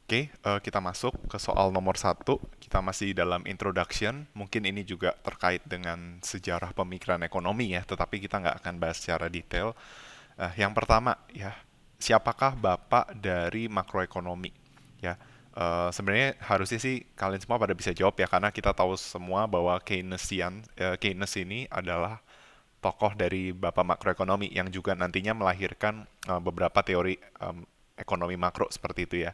Oke, kita masuk ke soal nomor satu. Kita masih dalam introduction. Mungkin ini juga terkait dengan sejarah pemikiran ekonomi ya, tetapi kita nggak akan bahas secara detail. Yang pertama ya, siapakah bapak dari makroekonomi? Ya, sebenarnya harusnya sih kalian semua pada bisa jawab ya, karena kita tahu semua bahwa Keynes ini adalah tokoh dari bapak makroekonomi yang juga nantinya melahirkan beberapa teori ekonomi makro seperti itu ya.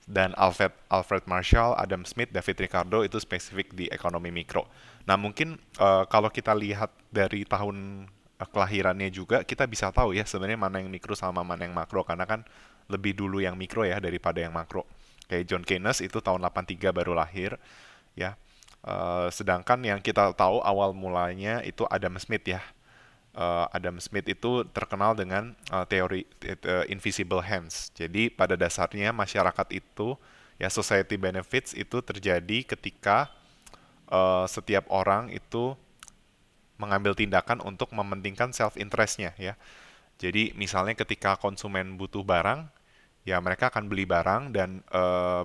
Dan Alfred Marshall, Adam Smith, David Ricardo itu spesifik di ekonomi mikro. Nah, mungkin kalau kita lihat dari tahun kelahirannya juga kita bisa tahu ya sebenarnya mana yang mikro sama mana yang makro, karena kan lebih dulu yang mikro ya daripada yang makro. Kayak John Keynes itu tahun 83 baru lahir ya. Sedangkan yang kita tahu awal mulanya itu Adam Smith ya. Adam Smith itu terkenal dengan teori invisible hands. Jadi pada dasarnya masyarakat itu ya society benefits itu terjadi ketika setiap orang itu mengambil tindakan untuk mementingkan self interestnya ya. Jadi misalnya ketika konsumen butuh barang, ya mereka akan beli barang dan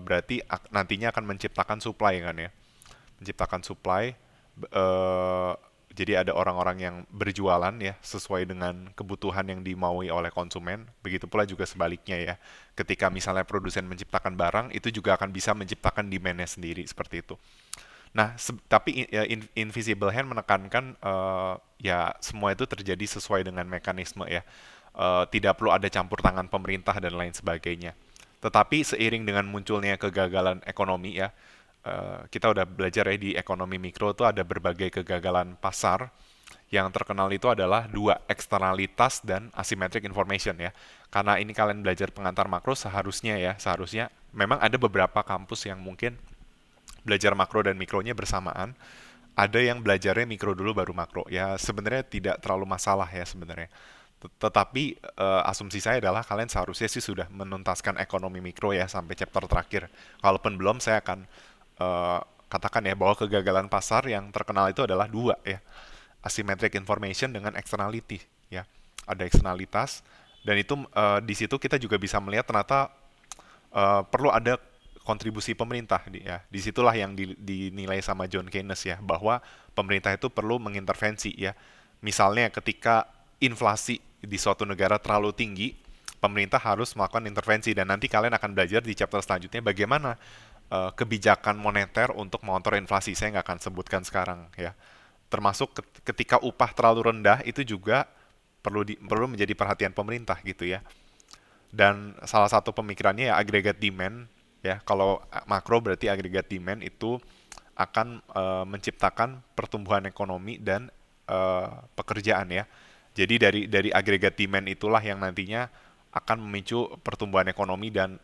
berarti nantinya akan menciptakan supply kan ya, menciptakan supply. eh, jadi ada orang-orang yang berjualan ya sesuai dengan kebutuhan yang dimaui oleh konsumen. Begitu pula juga sebaliknya ya. Ketika misalnya produsen menciptakan barang, itu juga akan bisa menciptakan demand-nya sendiri seperti itu. Nah, tapi ya, invisible hand menekankan ya semua itu terjadi sesuai dengan mekanisme ya. Tidak perlu ada campur tangan pemerintah dan lain sebagainya. Tetapi seiring dengan munculnya kegagalan ekonomi ya, kita udah belajar ya di ekonomi mikro itu ada berbagai kegagalan pasar. Yang terkenal itu adalah dua, eksternalitas dan asymmetric information ya. Karena ini kalian belajar pengantar makro seharusnya memang ada beberapa kampus yang mungkin belajar makro dan mikronya bersamaan. Ada yang belajarnya mikro dulu baru makro. Ya sebenarnya tidak terlalu masalah ya sebenarnya. Tetapi asumsi saya adalah kalian seharusnya sih sudah menuntaskan ekonomi mikro ya sampai chapter terakhir. Kalaupun belum, saya akan eh, katakan ya bahwa kegagalan pasar yang terkenal itu adalah dua ya, asymmetric information dengan externality ya. Ada eksternalitas dan itu di situ kita juga bisa melihat ternyata perlu ada kontribusi pemerintah ya. Disitulah yang dinilai sama John Keynes ya bahwa pemerintah itu perlu mengintervensi ya. Misalnya ketika inflasi di suatu negara terlalu tinggi, pemerintah harus melakukan intervensi dan nanti kalian akan belajar di chapter selanjutnya bagaimana kebijakan moneter untuk mengontrol inflasi. Saya nggak akan sebutkan sekarang ya. Termasuk ketika upah terlalu rendah itu juga perlu menjadi perhatian pemerintah gitu ya. Dan salah satu pemikirannya ya aggregate demand ya. Kalau makro berarti aggregate demand itu akan menciptakan pertumbuhan ekonomi dan pekerjaan ya. Jadi dari aggregate demand itulah yang nantinya akan memicu pertumbuhan ekonomi dan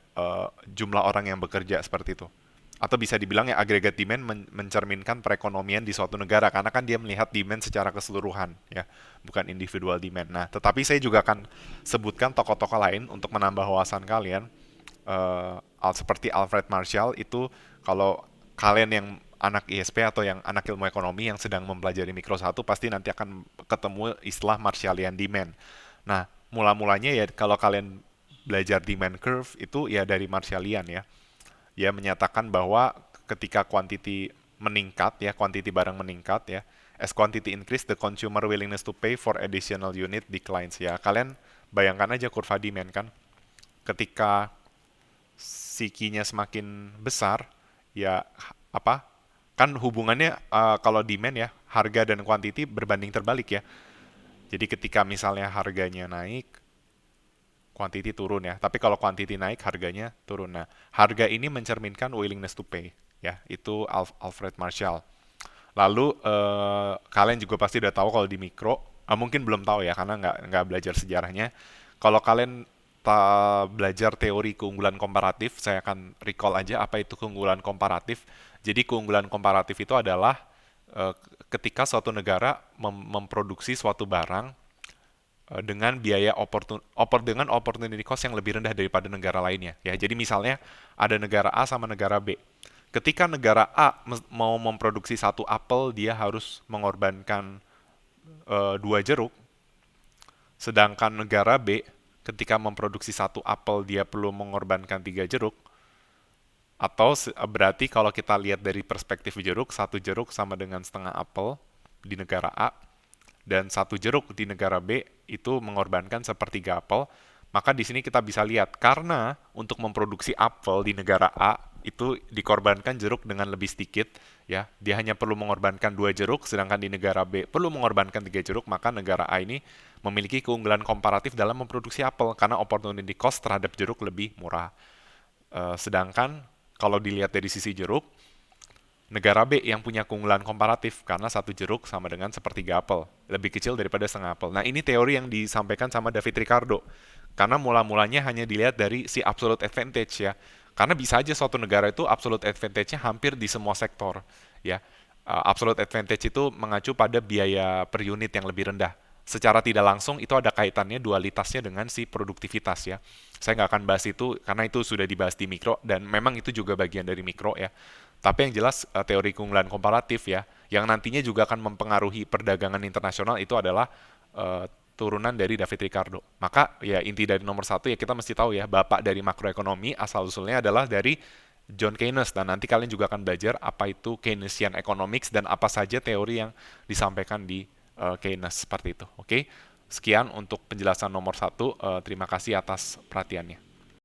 jumlah orang yang bekerja seperti itu. Atau bisa dibilang ya aggregate demand mencerminkan perekonomian di suatu negara karena kan dia melihat demand secara keseluruhan ya, bukan individual demand. Nah, tetapi saya juga akan sebutkan tokoh-tokoh lain untuk menambah wawasan kalian. Seperti Alfred Marshall itu, kalau kalian yang anak ISP atau yang anak ilmu ekonomi yang sedang mempelajari mikro satu pasti nanti akan ketemu istilah Marshallian demand. Nah, mula-mulanya ya kalau kalian belajar demand curve itu ya dari Marshallian ya. Dia menyatakan bahwa ketika quantity meningkat ya, quantity barang meningkat ya, as quantity increase the consumer willingness to pay for additional unit declines ya. Kalian bayangkan aja kurva demand kan, ketika sikinya semakin besar ya apa, kan hubungannya kalau demand ya harga dan quantity berbanding terbalik ya. Jadi ketika misalnya harganya naik, quantity turun ya. Tapi kalau quantity naik, harganya turun. Nah, harga ini mencerminkan willingness to pay ya. Itu Alfred Marshall. Lalu kalian juga pasti udah tahu kalau di mikro, mungkin belum tahu ya karena nggak belajar sejarahnya. Kalau kalian belajar teori keunggulan komparatif, saya akan recall aja apa itu keunggulan komparatif. Jadi keunggulan komparatif itu adalah eh, ketika suatu negara memproduksi suatu barang dengan biaya dengan opportunity cost yang lebih rendah daripada negara lainnya ya. Jadi misalnya ada negara A sama negara B. Ketika negara A mau memproduksi satu apel, dia harus mengorbankan dua jeruk, sedangkan negara B ketika memproduksi satu apel dia perlu mengorbankan tiga jeruk. Berarti kalau kita lihat dari perspektif jeruk, satu jeruk sama dengan setengah apel di negara A, dan satu jeruk di negara B itu mengorbankan sepertiga apel, maka di sini kita bisa lihat karena untuk memproduksi apel di negara A itu dikorbankan jeruk dengan lebih sedikit, ya, dia hanya perlu mengorbankan dua jeruk, sedangkan di negara B perlu mengorbankan tiga jeruk, maka negara A ini memiliki keunggulan komparatif dalam memproduksi apel karena opportunity cost terhadap jeruk lebih murah. Sedangkan kalau dilihat dari sisi jeruk, negara B yang punya keunggulan komparatif karena satu jeruk sama dengan sepertiga apel, lebih kecil daripada setengah apel. Nah, ini teori yang disampaikan sama David Ricardo. Karena mula-mulanya hanya dilihat dari si absolute advantage ya. Karena bisa aja suatu negara itu absolute advantage-nya hampir di semua sektor ya. Absolute advantage itu mengacu pada biaya per unit yang lebih rendah. Secara tidak langsung itu ada kaitannya dualitasnya dengan si produktivitas ya. Saya nggak akan bahas itu karena itu sudah dibahas di mikro dan memang itu juga bagian dari mikro ya. Tapi yang jelas teori keunggulan komparatif ya, yang nantinya juga akan mempengaruhi perdagangan internasional itu adalah turunan dari David Ricardo. Maka ya inti dari nomor satu ya kita mesti tahu ya, bapak dari makroekonomi asal usulnya adalah dari John Keynes, dan nanti kalian juga akan belajar apa itu Keynesian economics dan apa saja teori yang disampaikan di Keynes seperti itu. Oke, sekian untuk penjelasan nomor satu. Terima kasih atas perhatiannya.